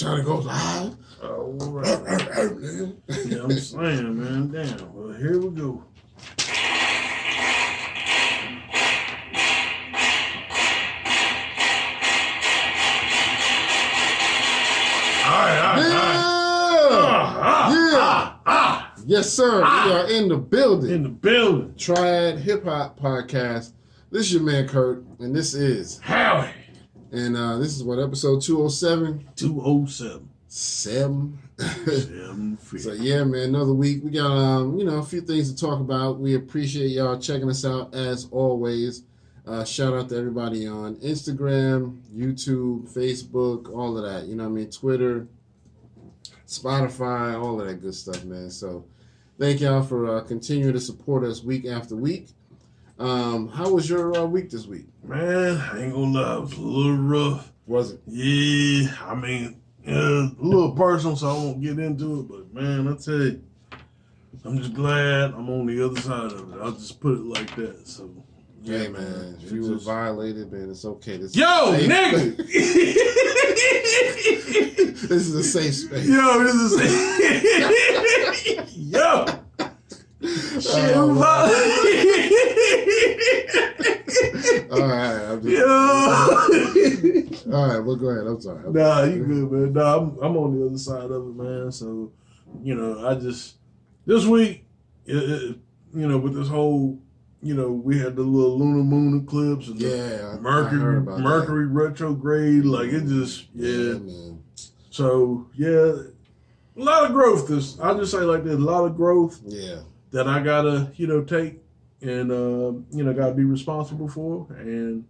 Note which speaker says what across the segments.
Speaker 1: trying to go live.
Speaker 2: Oh, right. Yeah, I'm saying, man. Damn. Well, here we go.
Speaker 1: Yes, sir. We are in the building.
Speaker 2: In the building.
Speaker 1: Triad Hip Hop Podcast. This is your man, Kurt, and this is
Speaker 2: Howie.
Speaker 1: And this is what, episode 207?
Speaker 2: 207.
Speaker 1: 7.
Speaker 2: 750.
Speaker 1: So, yeah, man, another week. We got, a few things to talk about. We appreciate y'all checking us out, as always. Shout out to everybody on Instagram, YouTube, Facebook, all of that. You know what I mean? Twitter, Spotify, all of that good stuff, man. So, thank y'all for continuing to support us week after week. How was your week this week?
Speaker 2: Man, I ain't gonna lie, it was a little rough.
Speaker 1: Was it?
Speaker 2: Yeah, I mean, a little personal, so I won't get into it. But man, I tell you, I'm just glad I'm on the other side of it. I'll just put it like that. So, yeah,
Speaker 1: hey man, if you were violated, man, it's okay. This
Speaker 2: nigga.
Speaker 1: This is a safe space.
Speaker 2: Yo, this is a safe. Yo. Shit,
Speaker 1: all right, all right, well, go ahead. I'm sorry.
Speaker 2: Nah, you good, man. Nah, I'm on the other side of it, man. So, I just this week, with this whole, we had the little lunar moon eclipse and the Mercury retrograde. Like it just,
Speaker 1: man.
Speaker 2: So a lot of growth. I just say like there's a lot of growth.
Speaker 1: Yeah. That
Speaker 2: I gotta, take and gotta be responsible for. And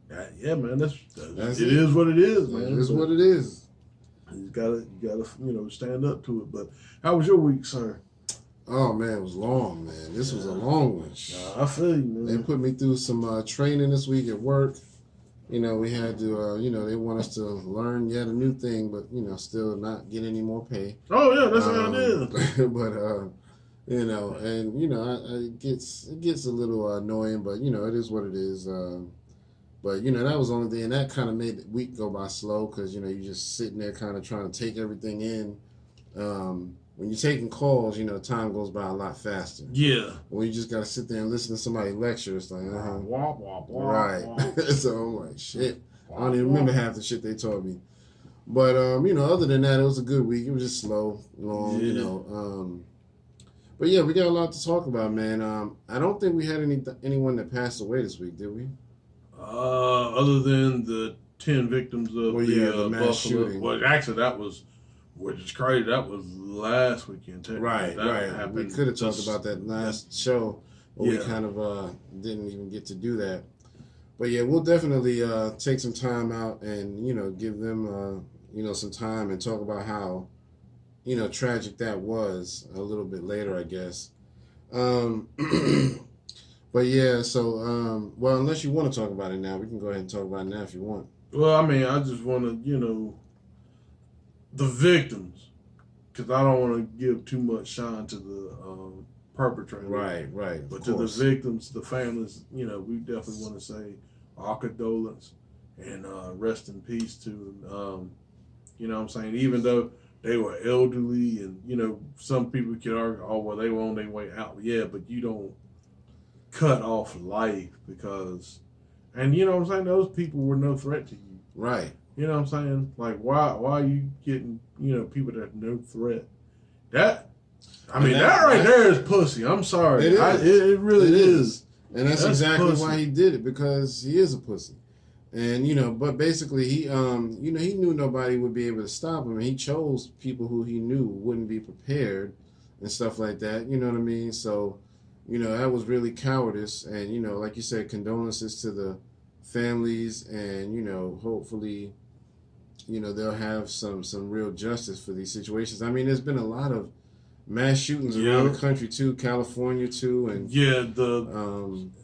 Speaker 2: man, that's it. Is what it is, man.
Speaker 1: It is what it is.
Speaker 2: You gotta stand up to it. But how was your week, sir?
Speaker 1: Oh man, it was long, man. This was a long one.
Speaker 2: I feel you, man.
Speaker 1: They put me through some training this week at work. We had to, they want us to learn yet a new thing, but still not get any more pay.
Speaker 2: Oh yeah, that's how it is.
Speaker 1: But it gets a little annoying, but it is what it is. But that was the only thing, and that kind of made the week go by slow because you're just sitting there kind of trying to take everything in. When you're taking calls, time goes by a lot faster.
Speaker 2: Yeah.
Speaker 1: When you just got to sit there and listen to somebody lecture, it's like,
Speaker 2: wah, wah, wah,
Speaker 1: right.
Speaker 2: Wah.
Speaker 1: So I'm like, shit. I don't even remember half the shit they taught me. But, other than that, it was a good week. It was just slow, long, But yeah, we got a lot to talk about, man. I don't think we had anyone that passed away this week, did we?
Speaker 2: Other than the 10 victims of
Speaker 1: the mass
Speaker 2: Buffalo
Speaker 1: shooting.
Speaker 2: Well, actually, that was, which is crazy. That was last weekend.
Speaker 1: Right.
Speaker 2: Happened.
Speaker 1: We could have talked about that last show, but we kind of didn't even get to do that. But yeah, we'll definitely take some time out and give them some time and talk about how tragic that was a little bit later, I guess. But yeah, so unless you want to talk about it now, we can go ahead and talk about it now if you want.
Speaker 2: Well, I mean, I just want to, the victims, because I don't want to give too much shine to the perpetrator.
Speaker 1: Right.
Speaker 2: But to the victims, the families, we definitely want to say our condolence and rest in peace to them. What I'm saying? Even though they were elderly and, some people could argue, oh, well, they were on their way out. Yeah, but you don't cut off life because, and what I'm saying? Those people were no threat to you.
Speaker 1: Right.
Speaker 2: You know what I'm saying? Like, why are you getting, people that are no threat? That right there is pussy. I'm sorry.
Speaker 1: It is.
Speaker 2: It really is.
Speaker 1: And that's exactly why he did it, because he is a pussy. And, but basically he, he knew nobody would be able to stop him. And he chose people who he knew wouldn't be prepared and stuff like that. You know what I mean? So, that was really cowardice. And, like you said, condolences to the families and, hopefully, they'll have some real justice for these situations. I mean, there's been a lot of mass shootings around the country too, California too, and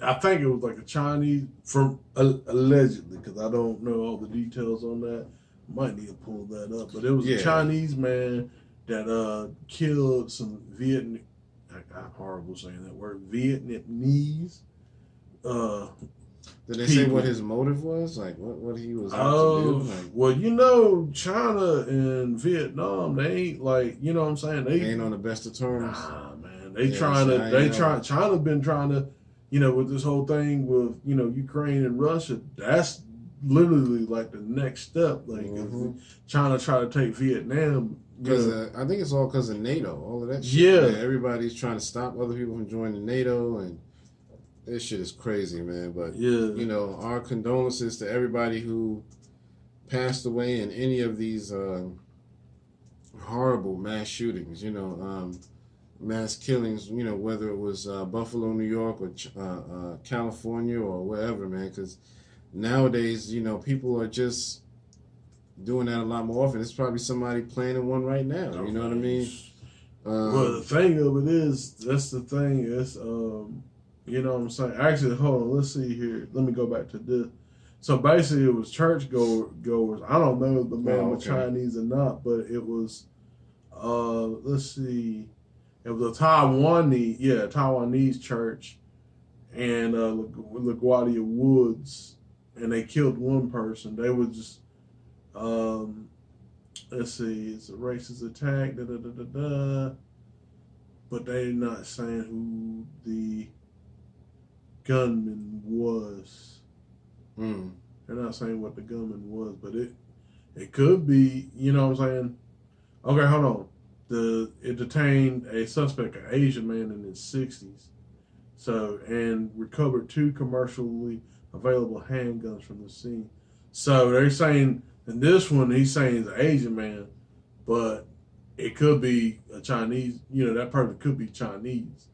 Speaker 2: I think it was like a Chinese from allegedly, because I don't know all the details on that. Might need to pull that up, but it was a Chinese man that killed some I'm horrible saying that word, Vietnamese
Speaker 1: Did they say what his motive was? Like what he was out to do? Like,
Speaker 2: well, you know, China and Vietnam, they ain't like, you know what I'm saying? They
Speaker 1: ain't on the best of terms.
Speaker 2: Nah, man. China's been trying to, you know, with this whole thing with, you know, Ukraine and Russia, that's literally like the next step. Like, China try to take Vietnam.
Speaker 1: Because I think it's all because of NATO, all of that shit.
Speaker 2: Yeah.
Speaker 1: Man. Everybody's trying to stop other people from joining NATO, and this shit is crazy, man. But, you know, our condolences to everybody who passed away in any of these horrible mass shootings, you know, mass killings, you know, whether it was Buffalo, New York, or California, or wherever, man. Because nowadays, you know, people are just doing that a lot more often. It's probably somebody planning one right now. You know what I mean?
Speaker 2: Well, the thing of it is, that's the thing. It's, you know what I'm saying? Actually, hold on. Let's see here. Let me go back to this. So basically, it was church goers. I don't know if the man was Chinese or not, but it was, let's see. It was a Taiwanese church and LaGuardia Woods, and they killed one person. They were just, let's see, it's a racist attack, but they're not saying who the gunman was. They're not saying what the gunman was, but it could be, you know what I'm saying? Okay, hold on. It detained a suspect, an Asian man in his 60s, and recovered 2 commercially available handguns from the scene. So they're saying, in this one, he's saying he's an Asian man, but it could be a Chinese, you know, that person could be Chinese.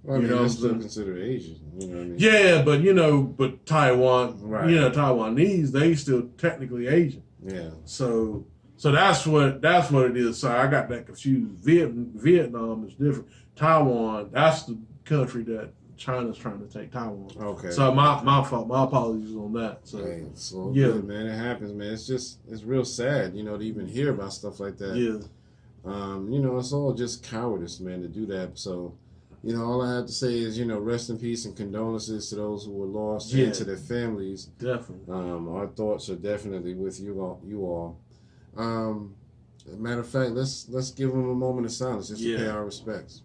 Speaker 1: Well, I mean, they're still considered Asian, you know what I mean?
Speaker 2: Yeah, but, you know, Taiwan, you know, Taiwanese, they still technically Asian.
Speaker 1: Yeah.
Speaker 2: So that's what it is. So I got that confused. Vietnam is different. Taiwan, that's the country that China's trying to take Taiwan.
Speaker 1: Okay.
Speaker 2: So my fault. My apologies on that. So
Speaker 1: hey, it's all good, man. It happens, man. It's real sad, you know, to even hear about stuff like that.
Speaker 2: Yeah.
Speaker 1: You know, it's all just cowardice, man, to do that. So, you know, all I have to say is, you know, rest in peace and condolences to those who were lost and to their families.
Speaker 2: Definitely.
Speaker 1: Our thoughts are definitely with you all. Matter of fact, let's give them a moment of silence just to pay our respects.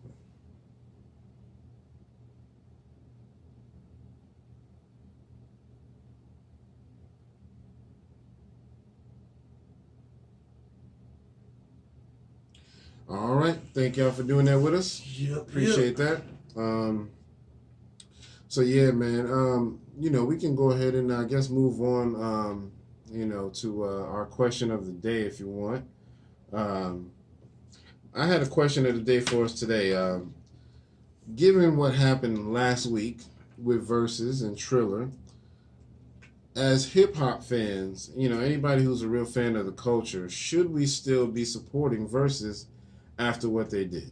Speaker 1: All right, thank y'all for doing that with us. Appreciate that. So yeah, man. You know, we can go ahead and I guess move on. You know, to our question of the day, if you want. I had a question of the day for us today. Given what happened last week with Versus and Triller, as hip-hop fans, you know, anybody who's a real fan of the culture, should we still be supporting Versus after what they did?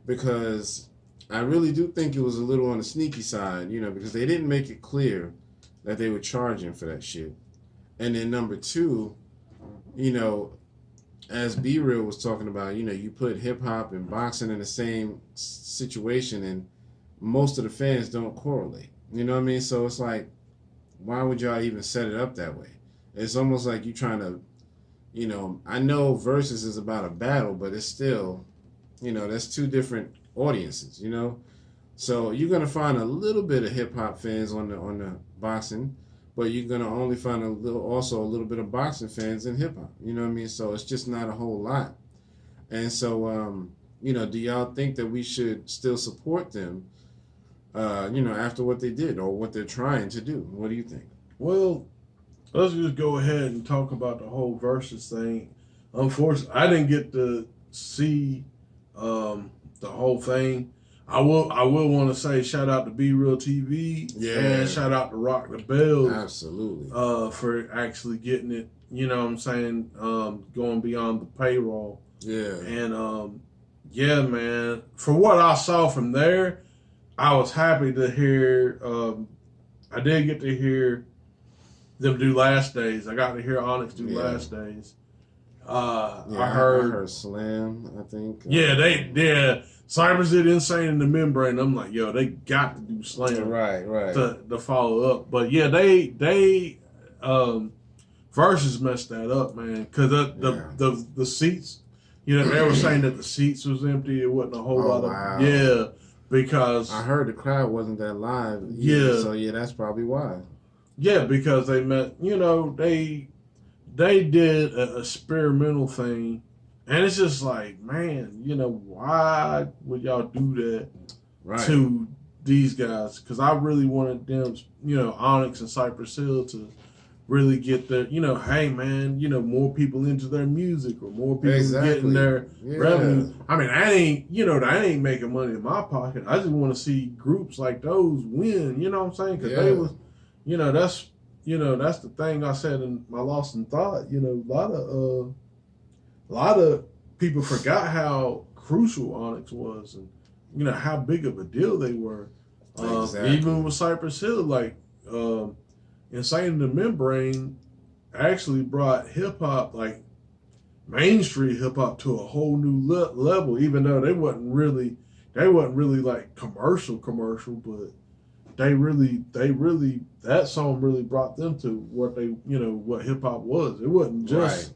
Speaker 1: Because I really do think it was a little on the sneaky side, you know, because they didn't make it clear that they were charging for that shit. And then number 2, you know, as B-Real was talking about, you know, you put hip-hop and boxing in the same situation and most of the fans don't correlate. You know what I mean? So it's like, why would y'all even set it up that way? It's almost like you trying to, you know, I know Versus is about a battle, but it's still, you know, that's 2 different audiences, you know? So you're going to find a little bit of hip-hop fans on the boxing, but you're going to only find a little bit of boxing fans in hip-hop. You know what I mean? So it's just not a whole lot. And so, you know, do y'all think that we should still support them, you know, after what they did or what they're trying to do? What do you think?
Speaker 2: Well, let's just go ahead and talk about the whole Versus thing. Unfortunately, I didn't get to see the whole thing. I will want to say shout out to Be Real TV and shout out to Rock the Bell.
Speaker 1: Absolutely.
Speaker 2: For actually getting it, you know what I'm saying, going beyond the payroll.
Speaker 1: Yeah.
Speaker 2: And yeah, man, for what I saw from there, I was happy to hear, I did get to hear them do Last Days. I got to hear Onyx do Last Days. I heard
Speaker 1: Slam, I think.
Speaker 2: Yeah, Cypress did Insane in the Membrane. I'm like, yo, they got to do Slam.
Speaker 1: Right.
Speaker 2: To follow up. But yeah, they Versus messed that up, man. Because the seats, you know, they were saying that the seats was empty. It wasn't a whole lot of.
Speaker 1: Wow.
Speaker 2: Yeah, because.
Speaker 1: I heard the crowd wasn't that live.
Speaker 2: Yeah.
Speaker 1: So, yeah, that's probably why.
Speaker 2: Yeah, because they met, you know, they did an experimental thing. And it's just like, man, you know, why would y'all do that to these guys? Because I really wanted them, you know, Onyx and Cypress Hill to really get their, you know, hey, man, you know, more people into their music or more people getting their revenue. I mean, that ain't making money in my pocket. I just want to see groups like those win, you know what I'm saying? Because they was, you know, that's the thing I said in my Lost in Thought. You know, a lot of people forgot how crucial Onyx was, and you know how big of a deal they were. Even with Cypress Hill, like Insane in the Membrane, actually brought hip hop, like mainstream hip hop, to a whole new level. Even though they wasn't really like commercial, but they really that song really brought them to what what hip hop was. It wasn't just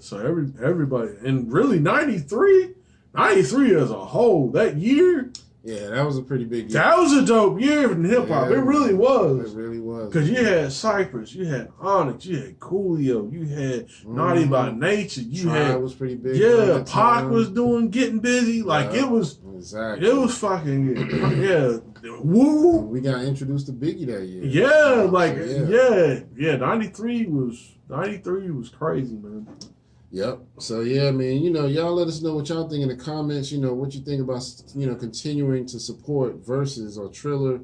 Speaker 2: so everybody, and really 93 as a whole that year.
Speaker 1: Yeah, that was a pretty big year.
Speaker 2: That was a dope year in hip hop. It really was.
Speaker 1: It really was.
Speaker 2: Because you had Cypress, you had Onyx, you had Coolio, you had Naughty by Nature, you had
Speaker 1: was pretty big.
Speaker 2: Yeah, Pac was getting busy. Like it was It was fucking Woo.
Speaker 1: We got introduced to Biggie that year.
Speaker 2: Yeah, 93 was crazy, man.
Speaker 1: Yep. So yeah, man, you know, y'all let us know what y'all think in the comments. You know, what you think about, you know, continuing to support Versus or Triller.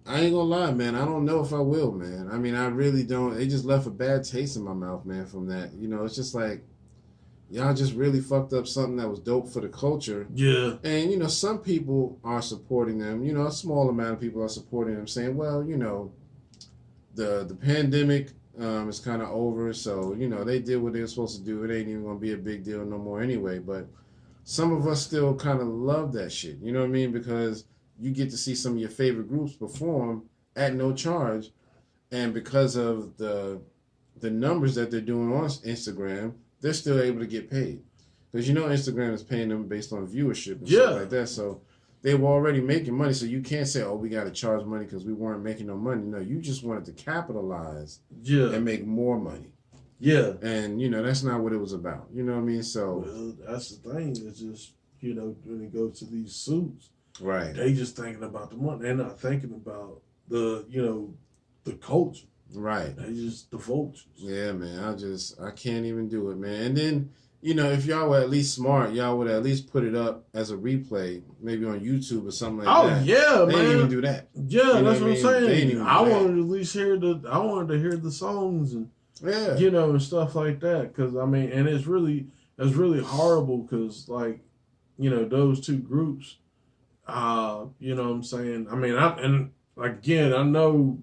Speaker 1: I ain't gonna lie, man. I don't know if I will, man. I mean, I really don't. It just left a bad taste in my mouth, man, from that. You know, it's just like, y'all just really fucked up something that was dope for the culture.
Speaker 2: Yeah.
Speaker 1: And, you know, some people are supporting them. You know, a small amount of people are supporting them, saying, well, you know, the pandemic is kind of over, so, you know, they did what they were supposed to do. It ain't even going to be a big deal no more anyway. But some of us still kind of love that shit. You know what I mean? Because you get to see some of your favorite groups perform at no charge. And because of the numbers that they're doing on Instagram, they're still able to get paid. Because, you know, Instagram is paying them based on viewership and stuff like that. So they were already making money. So you can't say, oh, we got to charge money because we weren't making no money. No, you just wanted to capitalize and make more money.
Speaker 2: Yeah.
Speaker 1: And, you know, that's not what it was about. You know what I mean? So
Speaker 2: that's the thing. It's just, you know, when it goes to these suits,
Speaker 1: right,
Speaker 2: they just thinking about the money. They're not thinking about the, you know, the culture.
Speaker 1: Right.
Speaker 2: They just the vultures.
Speaker 1: Yeah, man. I can't even do it, man. And then, you know, if y'all were at least smart, y'all would at least put it up as a replay, maybe on YouTube or something like that.
Speaker 2: Oh yeah,
Speaker 1: they
Speaker 2: man.
Speaker 1: didn't even do that.
Speaker 2: Yeah, you know that's what I'm saying. I wanted to at least hear the songs and you know, and stuff like that. Because I mean, and it's really horrible because, like, you know, those two groups, you know what I'm saying? I mean, I know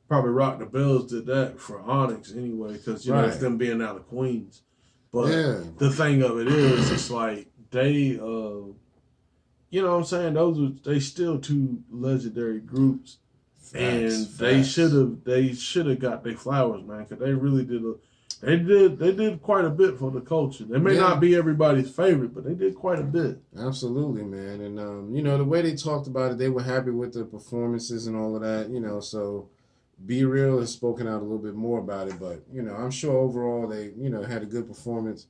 Speaker 2: probably Rock the Bells did that for Onyx anyway, because, you know, it's them being out of Queens. But the thing of it is, it's like they, you know what I'm saying? They still two legendary groups. They should have got their flowers, man, because they really did they did quite a bit for the culture. They may not be everybody's favorite, but they did quite a bit.
Speaker 1: Absolutely, man. And you know, the way they talked about it, they were happy with the performances and all of that, you know. So Be Real has spoken out a little bit more about it, but, you know, I'm sure overall they, you know, had a good performance.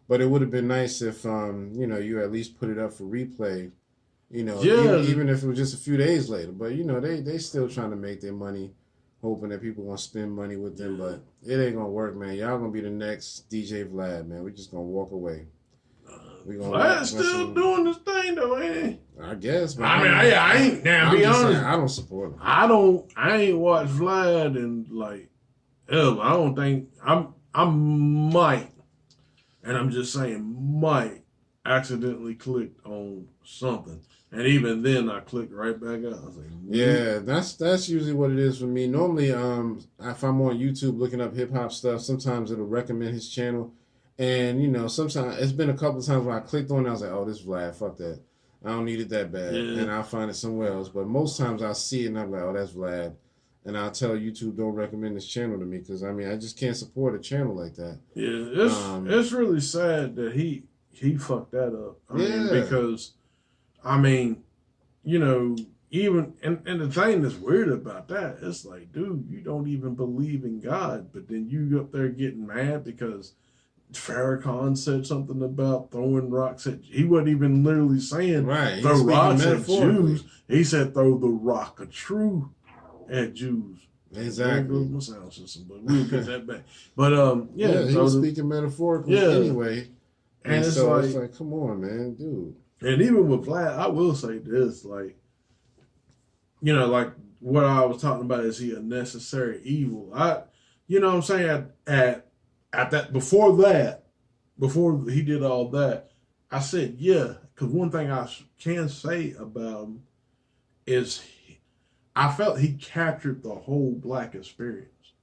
Speaker 1: But it would have been nice if you know, you at least put it up for replay. You know, even if it was just a few days later. But, you know, they still trying to make their money, hoping that people want to spend money with them. But it ain't going to work, man. Y'all going to be the next DJ Vlad, man. We just going to walk away.
Speaker 2: Vlad's still doing this thing, though, ain't he?
Speaker 1: I guess. But
Speaker 2: I mean, I ain't, now, be honest.
Speaker 1: Saying, I don't support him.
Speaker 2: I ain't watched Vlad and, like, ever. I don't think, I might, and I'm just saying might, accidentally clicked on something. And even then, I clicked right back out. I was like,
Speaker 1: yeah, that's usually what it is for me. Normally, if I'm on YouTube looking up hip hop stuff, sometimes it'll recommend his channel, And, you know, sometimes it's been a couple of times when I clicked on it, I was like, oh, this is Vlad, fuck that. I don't need it that bad.
Speaker 2: Yeah.
Speaker 1: And I'll find it somewhere else. But most times I'll see it and I'm like, oh, that's Vlad. And I'll tell YouTube, don't recommend this channel to me because, I mean, I just can't support a channel like that.
Speaker 2: Yeah, it's really sad that he fucked that up. I mean, because, I mean, you know, even, and the thing that's weird about that, it's like, dude, you don't even believe in God, but then you up there getting mad because Farrakhan said something about throwing rocks at, he wasn't even literally saying throw rocks at Jews. He said throw the rock of truth at Jews.
Speaker 1: Exactly.
Speaker 2: There goes my sound system, but we'll get that back. But
Speaker 1: he was speaking metaphorically anyway.
Speaker 2: And
Speaker 1: it's like, come on, man, dude.
Speaker 2: And even with Vlad, I will say this, like, you know, like what I was talking about, is he a necessary evil? You know what I'm saying? At that, before he did all that, I said, yeah, because one thing I can say about him is I felt he captured the whole black experience.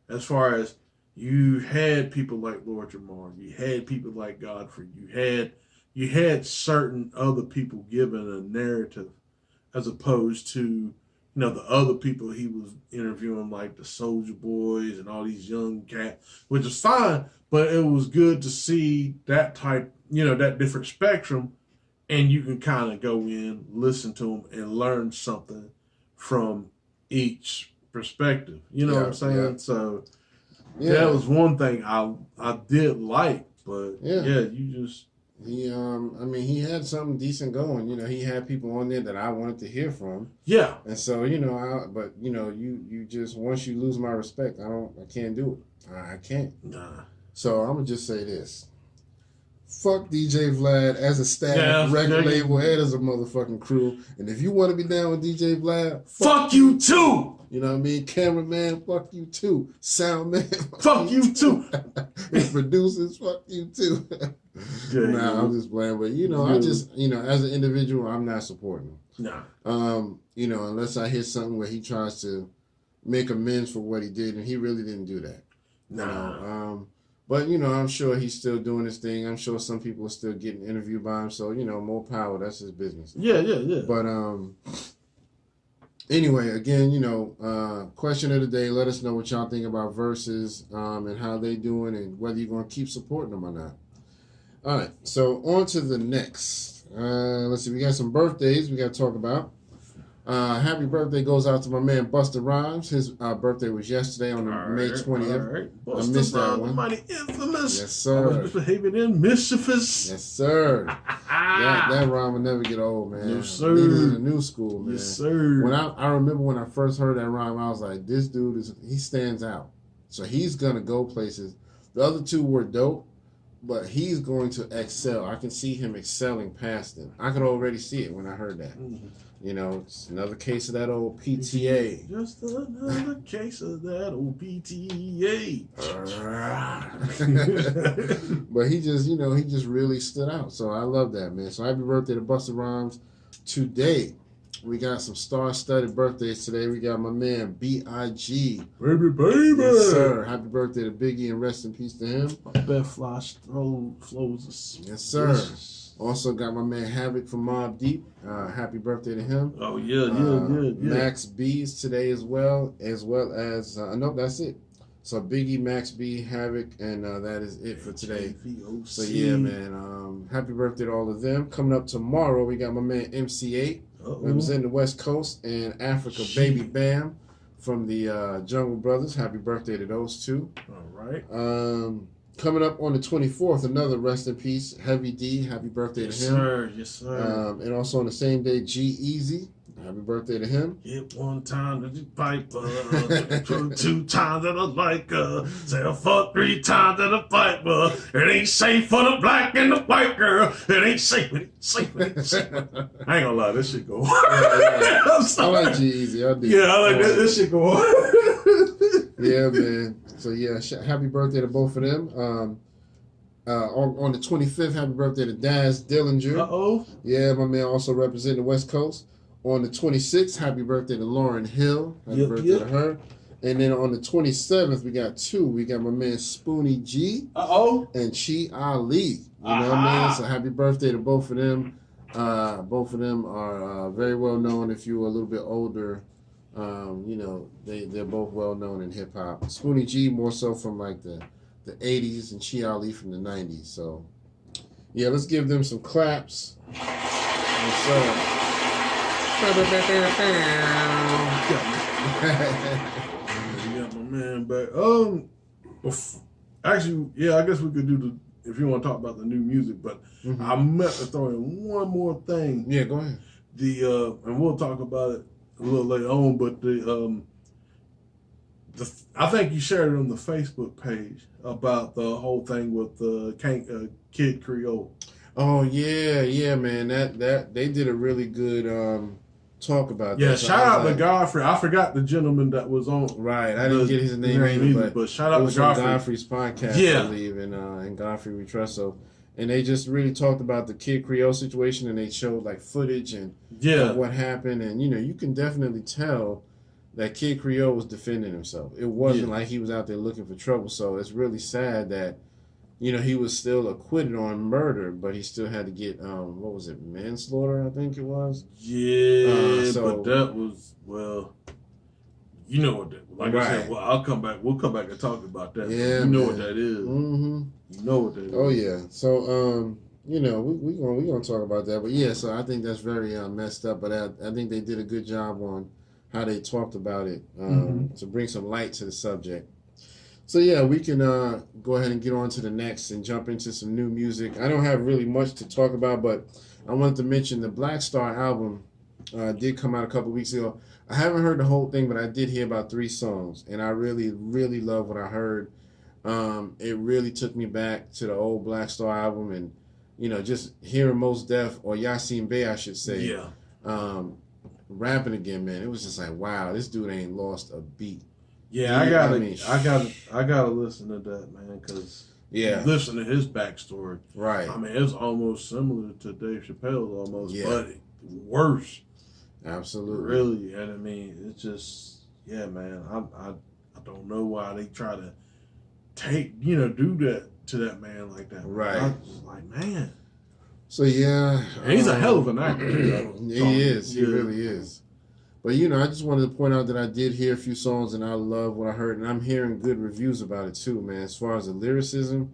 Speaker 2: As far as you had people like Lord Jamar, you had people like Godfrey, you had certain other people given a narrative, as opposed to, you know, the other people he was interviewing, like the Soldier Boys and all these young cats, which is fine, but it was good to see that type, you know, that different spectrum, and you can kind of go in, listen to them, and learn something from each perspective. You know what I'm saying? Yeah. So that was one thing I did like, but
Speaker 1: I mean, he had something decent going. You know, he had people on there that I wanted to hear from.
Speaker 2: Yeah.
Speaker 1: And so, you know, but you know, you just, once you lose my respect, I can't do it. I can't.
Speaker 2: Nah.
Speaker 1: So I'm gonna just say this. Fuck DJ Vlad as a staff, record label, and as a motherfucking crew. And if you want to be down with DJ Vlad,
Speaker 2: fuck you too.
Speaker 1: You know what I mean? Cameraman, fuck you too. Sound man,
Speaker 2: fuck you too.
Speaker 1: And producers, fuck you too. Nah, I'm just playing. But, you know, I just, you know, as an individual, I'm not supporting him.
Speaker 2: Nah.
Speaker 1: You know, unless I hear something where he tries to make amends for what he did, and he really didn't do that.
Speaker 2: Nah.
Speaker 1: You know, but, you know, I'm sure he's still doing his thing. I'm sure some people are still getting interviewed by him. So, you know, more power. That's his business.
Speaker 2: Yeah.
Speaker 1: But anyway, again, you know, question of the day. Let us know what y'all think about Versus and how they doing and whether you're going to keep supporting them or not. All right. So on to the next. Let's see. We got some birthdays we got to talk about. Happy birthday goes out to my man Busta Rhymes. His birthday was yesterday on May 20th.
Speaker 2: Busta
Speaker 1: I missed that one.
Speaker 2: Mighty infamous.
Speaker 1: Yes, sir.
Speaker 2: I was misbehaving in mischievous.
Speaker 1: Yes, sir. that rhyme will never get old, man.
Speaker 2: Yes, sir.
Speaker 1: Neither in the new school, man.
Speaker 2: Yes, sir.
Speaker 1: When I remember when I first heard that rhyme, I was like, this dude he stands out. So he's gonna go places. The other two were dope, but he's going to excel. I can see him excelling past them. I could already see it when I heard that.
Speaker 2: Mm-hmm.
Speaker 1: You know, it's another case of that old PTA.
Speaker 2: Just another case of that old PTA.
Speaker 1: But he just, you know, he just really stood out. So I love that, man. So happy birthday to Busta Rhymes. Today, we got some star-studded birthdays today. We got my man B.I.G.
Speaker 2: Baby.
Speaker 1: Yes, sir. Happy birthday to Biggie and rest in peace to him.
Speaker 2: Beth Flash flows.
Speaker 1: Yes, sir. Yes. Also got my man Havoc from Mobb Deep. Happy birthday to him.
Speaker 2: Oh, yeah.
Speaker 1: Max B's today as well as nope, that's it. So Biggie, Max B, Havoc, and that is it for today. So yeah, man. Happy birthday to all of them. Coming up tomorrow, we got my man MC8 representing the West Coast, and Africa Baby Bam from the Jungle Brothers. Happy birthday to those two.
Speaker 2: All right.
Speaker 1: Coming up on the 24th, another rest in peace, Heavy D. Happy birthday to him.
Speaker 2: Yes, sir.
Speaker 1: And also on the same day, G-Eazy. Happy birthday to him.
Speaker 2: Hit one time to the piper, 2 times to the liker, say a fuck 3 times to the piper. It ain't safe for the black and the white girl. It ain't safe. It ain't safe. I ain't gonna lie, this shit go.
Speaker 1: I like G-Eazy. I do.
Speaker 2: Yeah, I like that. This shit go.
Speaker 1: Yeah, man. So yeah, happy birthday to both of them. On the 25th, happy birthday to Daz Dillinger. Yeah, my man also representing the West Coast. On the 26th, happy birthday to Lauren Hill. Happy birthday to her. And then on the 27th, we got two. We got my man Spoonie G and Chi Ali. You know what I mean? So happy birthday to both of them. Both of them are very well known. If you were a little bit older, you know, they're both well known in hip hop. Spoonie G more so from like the 80s and Chi Ali from the 90s. So yeah, let's give them some claps. What's up?
Speaker 2: Yeah, my man, but actually, yeah, I guess we could do if you want to talk about the new music, but I meant to throw in one more thing.
Speaker 1: Yeah, go ahead.
Speaker 2: And we'll talk about it a little later on, but I think you shared it on the Facebook page about the whole thing with Kid Creole.
Speaker 1: Oh yeah, man. That they did a really good talk about that.
Speaker 2: Yeah, shout out to Godfrey. I forgot the gentleman that was on.
Speaker 1: Right, I didn't get his name either,
Speaker 2: but shout out to Godfrey.
Speaker 1: Godfrey's podcast, I believe, and Godfrey We Trust. So, and they just really talked about the Kid Creole situation, and they showed like footage and of what happened, and you know, you can definitely tell that Kid Creole was defending himself. It wasn't like he was out there looking for trouble. So it's really sad that, you know, he was still acquitted on murder, but he still had to get, what was it, manslaughter, I think it was?
Speaker 2: Yeah, but that was, well, you know what that, like I said, we'll come back and talk about that.
Speaker 1: Yeah,
Speaker 2: you know what that is. Mm-hmm. You know what that is.
Speaker 1: Oh, yeah. So, you know, we gonna talk about that. But, yeah, so I think that's very messed up, but I think they did a good job on how they talked about it to bring some light to the subject. So yeah, we can go ahead and get on to the next and jump into some new music. I don't have really much to talk about, but I wanted to mention the Black Star album did come out a couple weeks ago. I haven't heard the whole thing, but I did hear about 3 songs, and I really, really love what I heard. It really took me back to the old Black Star album, and you know, just hearing Mos Def or Yasin Bey, I should say, rapping again, man. It was just like, wow, this dude ain't lost a beat.
Speaker 2: Yeah, I gotta listen to that, man, because listen to his backstory.
Speaker 1: Right.
Speaker 2: I mean, it's almost similar to Dave Chappelle's but worse.
Speaker 1: Absolutely.
Speaker 2: Really, and I mean, it's just, man. I don't know why they try to do that to that man like that.
Speaker 1: Right.
Speaker 2: I'm just like, man.
Speaker 1: So yeah,
Speaker 2: and he's a hell of an actor.
Speaker 1: He is. He really is. But you know, I just wanted to point out that I did hear a few songs, and I love what I heard, and I'm hearing good reviews about it too, man. As far as the lyricism,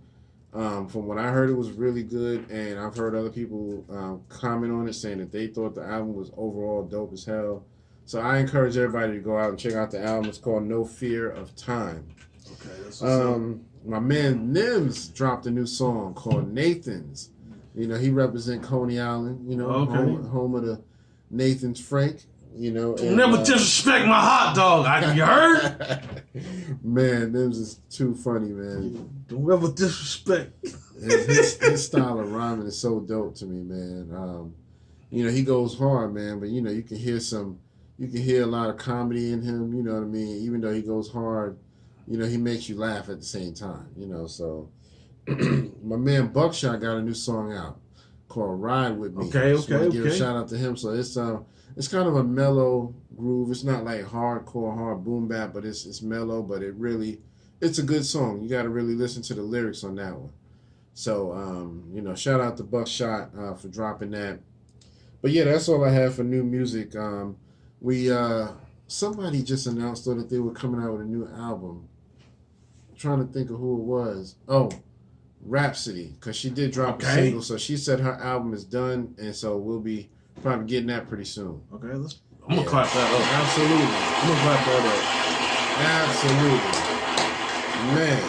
Speaker 1: from what I heard, it was really good, and I've heard other people comment on it saying that they thought the album was overall dope as hell. So I encourage everybody to go out and check out the album. It's called No Fear of Time.
Speaker 2: Okay, that's what's up.
Speaker 1: My man Nims dropped a new song called Nathan's. You know, he represent Coney Island, you know, home of the Nathan's Frank, you know. And,
Speaker 2: never disrespect my hot dog, you heard?
Speaker 1: Man, Nims is too funny, man.
Speaker 2: Don't ever disrespect.
Speaker 1: His style of rhyming is so dope to me, man. You know, he goes hard, man, but, you know, you can hear a lot of comedy in him, you know what I mean? Even though he goes hard, you know, he makes you laugh at the same time, you know, so... My man Buckshot got a new song out called "Ride with Me."
Speaker 2: Okay.
Speaker 1: Give a shout out to him. So it's kind of a mellow groove. It's not like hard boom bap, but it's mellow. But it's a good song. You got to really listen to the lyrics on that one. So you know, shout out to Buckshot for dropping that. But yeah, that's all I have for new music. Somebody just announced though that they were coming out with a new album. I'm trying to think of who it was. Oh. Rhapsody, because she did drop a single, so she said her album is done, and so we'll be probably getting that pretty soon.
Speaker 2: Okay, I'm gonna clap that up.
Speaker 1: Absolutely. I'm gonna clap that up. Absolutely. Man,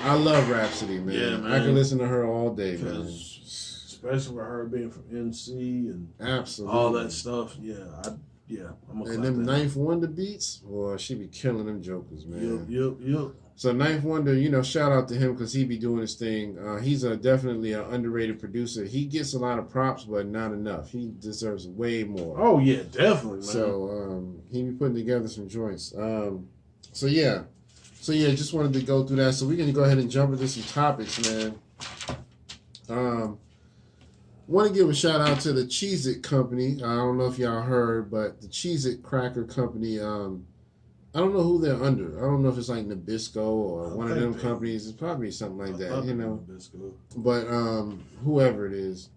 Speaker 1: I love Rhapsody, man.
Speaker 2: Yeah, man.
Speaker 1: I can listen to her all day, man.
Speaker 2: Especially with her being from NC and
Speaker 1: absolutely
Speaker 2: all that stuff. I'm gonna clap
Speaker 1: and them
Speaker 2: that
Speaker 1: Ninth Wonder beats, boy, she be killing them jokers, man.
Speaker 2: Yep.
Speaker 1: So Ninth Wonder, you know, shout out to him because he be doing his thing. He's definitely an underrated producer. He gets a lot of props, but not enough. He deserves way more.
Speaker 2: Oh yeah, definitely, man.
Speaker 1: So he be putting together some joints. So yeah, just wanted to go through that. So we're gonna go ahead and jump into some topics, man. Want to give a shout out to the Cheez It company. I don't know if y'all heard, but the Cheez It cracker company. I don't know who they're under. I don't know if it's like Nabisco or one of them companies. It's probably something like that, you know. Nabisco. But whoever it is,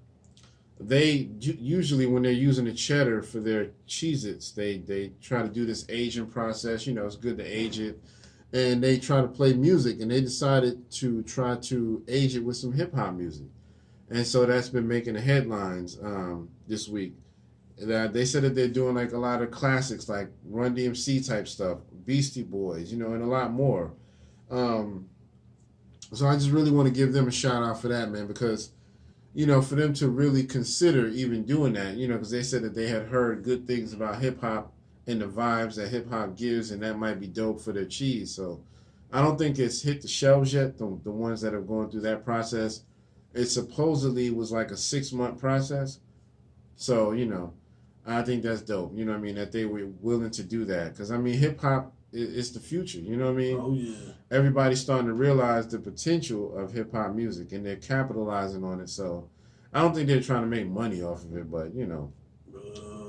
Speaker 1: they usually when they're using the cheddar for their Cheez-Its, they try to do this aging process. You know, it's good to age it, and they try to play music, and they decided to try to age it with some hip hop music, and so that's been making the headlines this week. They said that they're doing like a lot of classics, like Run DMC type stuff, Beastie Boys, you know, and a lot more. So I just really want to give them a shout out for that, man, because, you know, for them to really consider even doing that, you know, because they said that they had heard good things about hip hop and the vibes that hip hop gives, and that might be dope for their Cheez. So I don't think it's hit the shelves yet, the ones that are going through that process. It supposedly was like a 6-month process. So, you know, I think that's dope, you know what I mean, that they were willing to do that. Because, I mean, hip-hop is the future, you know what I mean?
Speaker 2: Oh, yeah.
Speaker 1: Everybody's starting to realize the potential of hip-hop music, and they're capitalizing on it. So I don't think they're trying to make money off of it, but, you know,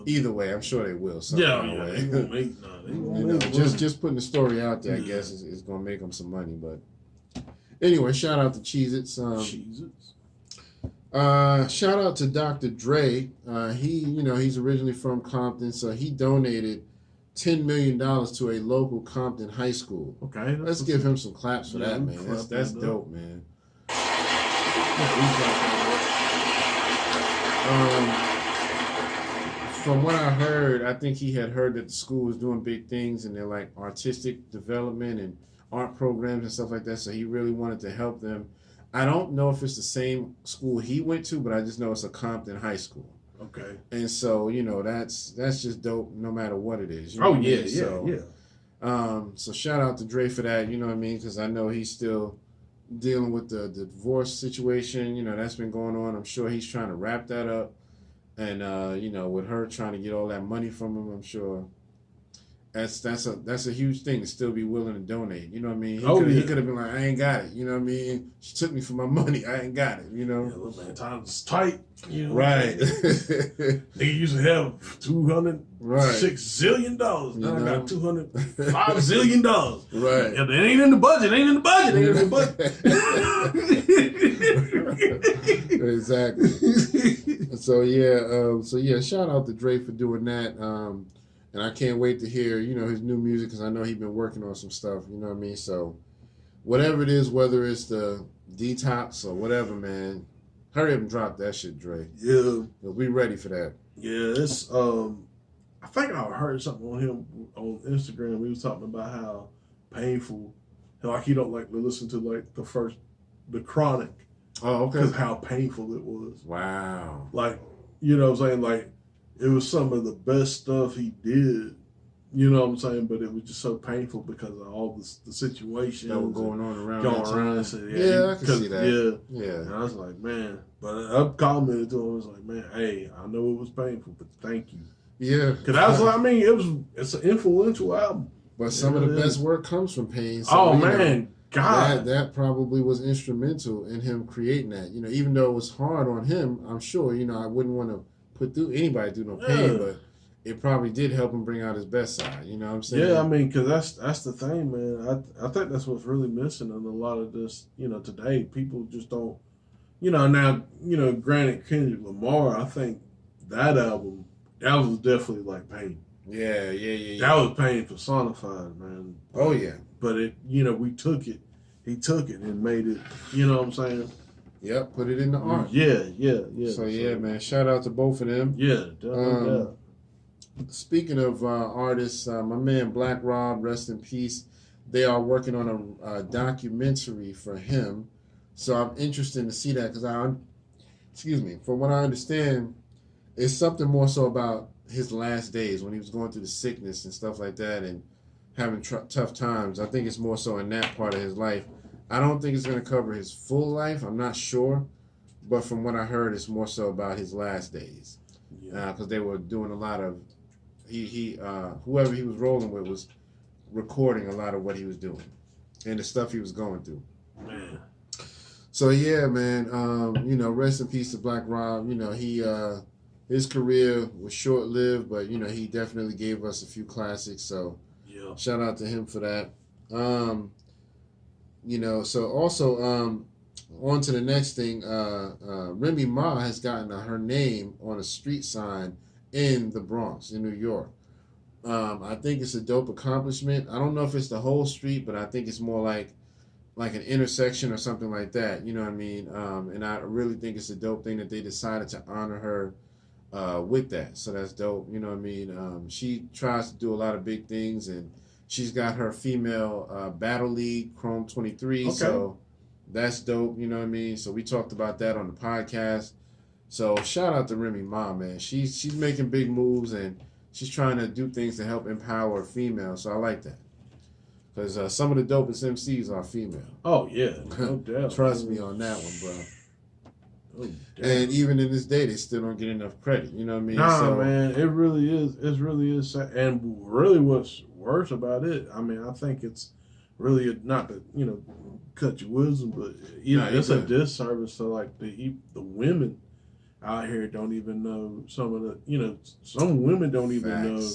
Speaker 1: either way, I'm sure they will.
Speaker 2: They won't make none.
Speaker 1: You know, just putting the story out there, I guess, is going to make them some money. But anyway, shout out to Cheez-Its.
Speaker 2: Cheez-Its.
Speaker 1: Shout out to Dr. Dre. He's originally from Compton, so he donated $10 million to a local Compton high school.
Speaker 2: Okay,
Speaker 1: let's give him some claps for that, man. That's dope, man. From what I heard, I think he had heard that the school was doing big things and they're like artistic development and art programs and stuff like that. So he really wanted to help them. I don't know if it's the same school he went to, but I just know it's a Compton high school.
Speaker 2: Okay.
Speaker 1: And so, you know, that's just dope no matter what it is. So shout out to Dre for that, you know what I mean? Because I know he's still dealing with the divorce situation. You know, that's been going on. I'm sure he's trying to wrap that up. And, you know, with her trying to get all that money from him, I'm sure that's a huge thing to still be willing to donate. You know what I mean? He could have been like, I ain't got it. You know what I mean? She took me for my money. I ain't got it. You know?
Speaker 2: Yeah, look, man, times tight. You know?
Speaker 1: Right.
Speaker 2: They used to have $206 zillion. Now I got $205 zillion.
Speaker 1: Right.
Speaker 2: Yeah, it ain't in the budget.
Speaker 1: Exactly. So yeah, shout out to Dre for doing that. And I can't wait to hear, you know, his new music because I know he's been working on some stuff, you know what I mean? So whatever it is, whether it's the Detox or whatever, man, hurry up and drop that shit, Dre.
Speaker 2: Yeah.
Speaker 1: We ready for that.
Speaker 2: Yeah, it's, I think I heard something on him on Instagram. He was talking about how painful, like he don't like to listen to like the Chronic.
Speaker 1: Oh, okay.
Speaker 2: Because how painful it was.
Speaker 1: Wow.
Speaker 2: Like, you know what I'm saying? Like, it was some of the best stuff he did, you know what I'm saying? But it was just so painful because of all the situations
Speaker 1: that were going on around.
Speaker 2: So,
Speaker 1: I can see that.
Speaker 2: Yeah. And I was like, man. But I commented to him. I was like, man, hey, I know it was painful, but thank you.
Speaker 1: Yeah.
Speaker 2: Because I was like, I mean, it's an influential album.
Speaker 1: But some of the best work comes from pain.
Speaker 2: So, man. God.
Speaker 1: That probably was instrumental in him creating that. You know, even though it was hard on him, I'm sure, you know, I wouldn't want to put anybody through no pain, but it probably did help him bring out his best side. You know what I'm saying?
Speaker 2: Yeah, I mean, because that's the thing, man. I think that's what's really missing in a lot of this. You know, today people just don't. You know, now granted, Kendrick Lamar. I think that album was definitely like pain.
Speaker 1: Yeah.
Speaker 2: That was pain personified, man.
Speaker 1: Oh yeah.
Speaker 2: But we took it. He took it and made it. You know what I'm saying?
Speaker 1: Yep, put it in the art.
Speaker 2: Yeah.
Speaker 1: So yeah, man, shout out to both of them.
Speaker 2: Yeah, definitely.
Speaker 1: Speaking of artists, my man Black Rob, rest in peace. They are working on a documentary for him, so I'm interested to see that because from what I understand, it's something more so about his last days when he was going through the sickness and stuff like that and having tough times. I think it's more so in that part of his life. I don't think it's going to cover his full life. I'm not sure. But from what I heard, it's more so about his last days. Because they were doing a lot of... whoever he was rolling with was recording a lot of what he was doing. And the stuff he was going through.
Speaker 2: Man.
Speaker 1: So, yeah, man. Rest in peace to Black Rob. You know, his career was short-lived, but, you know, he definitely gave us a few classics. So,
Speaker 2: Yeah.
Speaker 1: Shout out to him for that. You know, so also on to the next thing. Remy Ma has gotten her name on a street sign in the Bronx in New York. I think it's a dope accomplishment. I don't know if it's the whole street, but I think it's more like an intersection or something like that. You know what I mean? And I really think it's a dope thing that they decided to honor her with that. So that's dope. You know what I mean? She tries to do a lot of big things, and she's got her female Battle League Chrome 23. Okay. So that's dope. You know what I mean? So we talked about that on the podcast. So shout out to Remy Ma, man. She's making big moves, and she's trying to do things to help empower females. So I like that. Because some of the dopest MCs are female.
Speaker 2: Oh, yeah. No doubt.
Speaker 1: Trust me on that one, bro. Oh, and even in this day, they still don't get enough credit. You know what I mean?
Speaker 2: Nah, man. It really is. It really is. And really what's worse about it, I mean, I think it's really not to, cut your wisdom, but it's a disservice to, like, the women out here don't even know some of the, some women don't even know.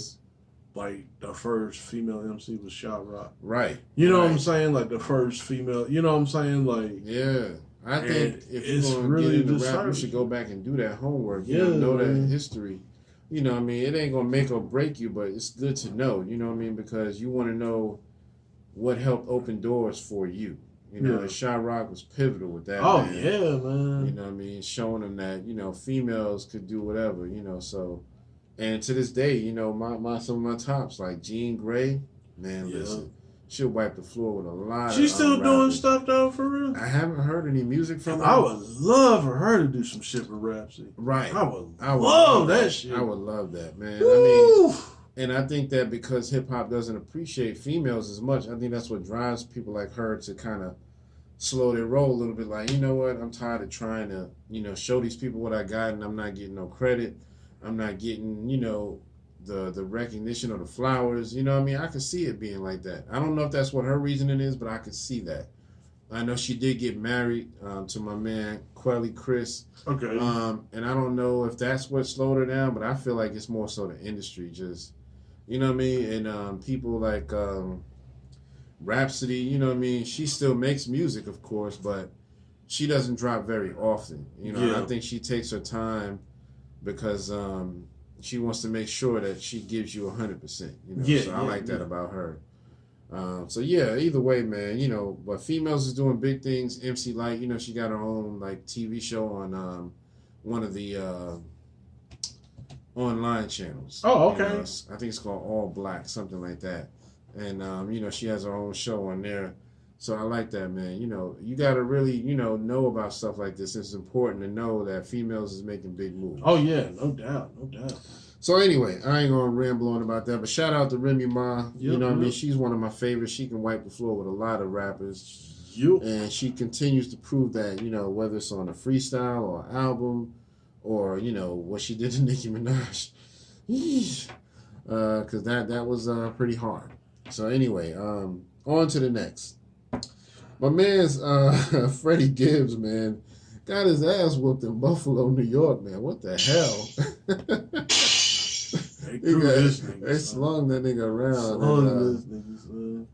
Speaker 2: Like, the first female MC was Shot Rock.
Speaker 1: Right.
Speaker 2: You know what I'm saying? Like, the first female, you know what I'm saying? Like,
Speaker 1: yeah. I think if you're going to really get into rap, you should go back and do that homework. Yeah, know that history. You know what I mean? It ain't going to make or break you, but it's good to know. You know what I mean? Because you want to know what helped open doors for you. You know, and Shot Rock was pivotal with that.
Speaker 2: Oh,
Speaker 1: man.
Speaker 2: Yeah, man.
Speaker 1: You know what I mean? Showing them that, females could do whatever, so... And to this day, my some of my tops, like Jean Grey, man, listen, she'll wipe the floor with a lot
Speaker 2: She's still doing stuff, though, for real?
Speaker 1: I haven't heard any music from her.
Speaker 2: I would love for her to do some shit with Rhapsody.
Speaker 1: Right.
Speaker 2: I would love that shit.
Speaker 1: I would love that, man.
Speaker 2: Woo!
Speaker 1: I mean, and I think that because hip-hop doesn't appreciate females as much, I think that's what drives people like her to kind of slow their roll a little bit. Like, you know what? I'm tired of trying to, show these people what I got, and I'm not getting no credit. I'm not getting, the recognition or the flowers. You know what I mean? I could see it being like that. I don't know if that's what her reasoning is, but I could see that. I know she did get married to my man, Quelly Chris.
Speaker 2: Okay.
Speaker 1: And I don't know if that's what slowed her down, but I feel like it's more so the industry just, you know what I mean? And people like Rhapsody, you know what I mean? She still makes music, of course, but she doesn't drop very often. I think she takes her time because she wants to make sure that she gives you 100%. So I like that about her. So yeah, either way, man, but females is doing big things. MC Light, she got her own like TV show on one of the online channels.
Speaker 2: Oh, okay.
Speaker 1: I think it's called All Black, something like that. And she has her own show on there. So I like that, man. You got to really, know about stuff like this. It's important to know that females is making big moves.
Speaker 2: Oh, yeah. No doubt. No doubt.
Speaker 1: So anyway, I ain't going to ramble on about that. But shout out to Remy Ma. Yep, I mean? She's one of my favorites. She can wipe the floor with a lot of rappers.
Speaker 2: Yep.
Speaker 1: And she continues to prove that, whether it's on a freestyle or an album or, what she did to Nicki Minaj. Because that was pretty hard. So anyway, on to the next. My man's Freddie Gibbs, man, got his ass whooped in Buffalo, New York, man. What the hell? They slung that nigga around.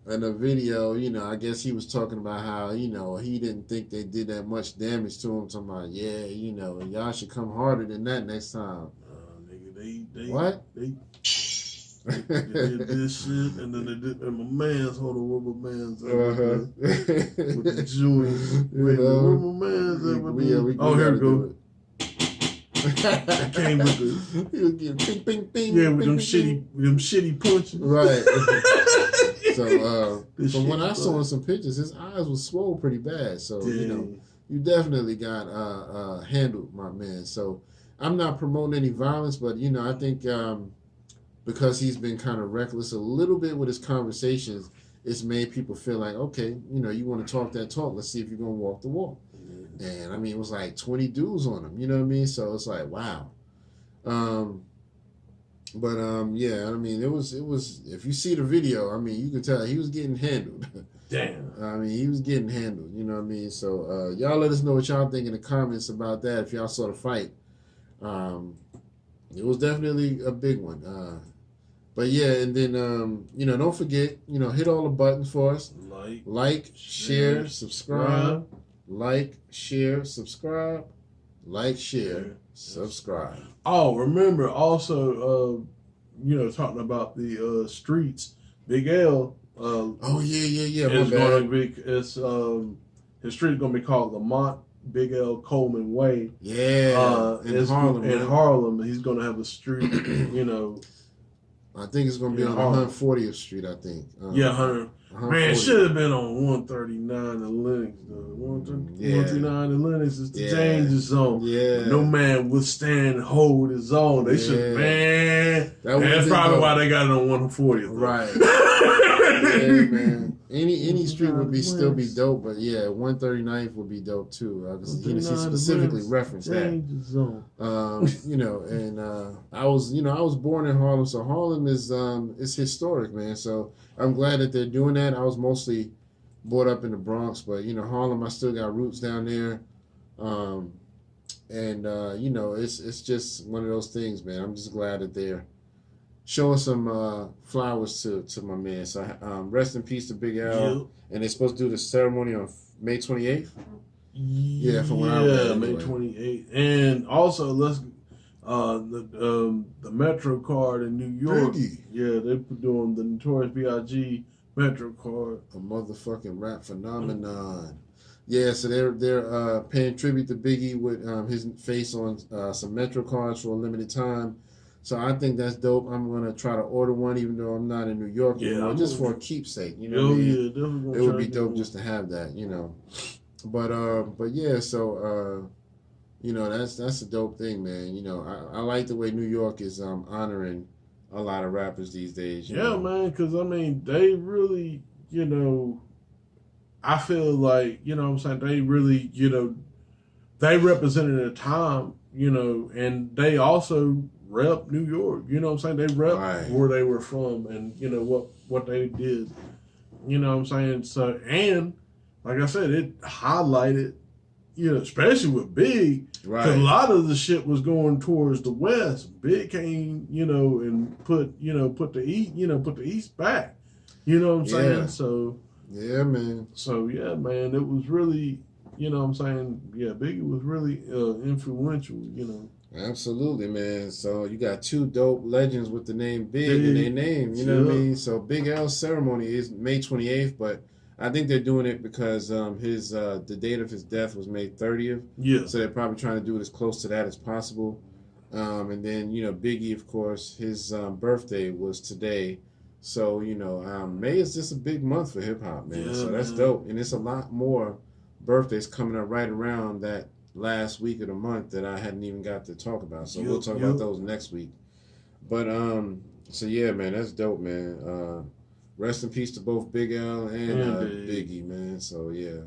Speaker 1: And the video, I guess he was talking about how, he didn't think they did that much damage to him. Talking about, y'all should come harder than that next time.
Speaker 2: Nigga,
Speaker 1: what?
Speaker 2: They did this shit, and then they did, and my man's holding where my man's at with the joints. Wait, where my man's at with the... Oh, here we go. It came with the...
Speaker 1: He was getting ping, ping, ping.
Speaker 2: Yeah, with them shitty punches.
Speaker 1: Right. So, from when I saw some pictures, his eyes was swole pretty bad. So, you definitely got handled, my man. So, I'm not promoting any violence, but, I think... because he's been kind of reckless a little bit with his conversations, it's made people feel like, okay, you want to talk that talk. Let's see if you're going to walk the walk. Mm-hmm. And, I mean, it was like 20 dudes on him. You know what I mean? So it's like, wow. Yeah, I mean, it was. If you see the video, I mean, you can tell he was getting handled.
Speaker 2: Damn.
Speaker 1: I mean, he was getting handled. You know what I mean? So y'all let us know what y'all think in the comments about that if y'all saw the fight. It was definitely a big one. But yeah, and then don't forget, hit all the buttons for us. Like, share, subscribe. Like, share, subscribe. Like, share, subscribe.
Speaker 2: Oh, remember also, talking about the streets. Big L.
Speaker 1: Yeah.
Speaker 2: Is going to be his street's going to be called Lamont Big L Coleman Way.
Speaker 1: Yeah,
Speaker 2: in Harlem. In Harlem, he's going to have a street.
Speaker 1: I think it's going to be on 140th Street. I think.
Speaker 2: 100. Man, it should have been on 139 in Lenox, though. 139 in Lenox is the danger zone.
Speaker 1: Yeah.
Speaker 2: No man withstand and hold his own. They should, man. That's probably why they got it on 140th.
Speaker 1: Right. Yeah, man. Any street would still be dope, but 139th would be dope too. He specifically referenced that. And I was born in Harlem, so Harlem is historic, man. So I'm glad that they're doing that. I was mostly brought up in the Bronx, but Harlem, I still got roots down there. It's just one of those things, man. I'm just glad that they're showing some flowers to my man. So rest in peace to Big L. Yep. And they're supposed to do the ceremony on May 28th.
Speaker 2: Yeah, from what I read. Anyway. May 28th. And also, let's the Metro card in New York.
Speaker 1: Biggie.
Speaker 2: Yeah, they're doing the Notorious B.I.G. Metro card.
Speaker 1: A motherfucking rap phenomenon. Yeah, so they're paying tribute to Biggie with his face on some Metro cards for a limited time. So I think that's dope. I'm gonna try to order one, even though I'm not in New York anymore, just for a keepsake. What I mean?
Speaker 2: Definitely.
Speaker 1: It would be dope just to have that, But yeah, so that's a dope thing, man. I like the way New York is honoring a lot of rappers these days.
Speaker 2: Man, because they really, I feel like what I'm saying, they really, they represented a time, and they also rep New York. You know what I'm saying? They rep where they were from and, what they did. You know what I'm saying? So, and like I said, it highlighted, especially with Big, because a lot of the shit was going towards the West. Big came, and put the East back. You know what I'm saying? So,
Speaker 1: yeah, man.
Speaker 2: So, yeah, man, it was really, what I'm saying? Yeah, Biggie was really influential,
Speaker 1: Absolutely, man. So you got two dope legends with the name Big in their name. You know what I mean? So Big L's ceremony is May 28th, but I think they're doing it because the date of his death was May 30th.
Speaker 2: Yeah.
Speaker 1: So they're probably trying to do it as close to that as possible. And then Biggie, of course, his birthday was today. So May is just a big month for hip hop, man.
Speaker 2: Yeah,
Speaker 1: so that's dope, and it's a lot more birthdays coming up right around that last week of the month that I hadn't even got to talk about. So we'll talk about those next week. But so yeah, man, that's dope, man. Rest in peace to both Big L and Biggie, man. So yeah.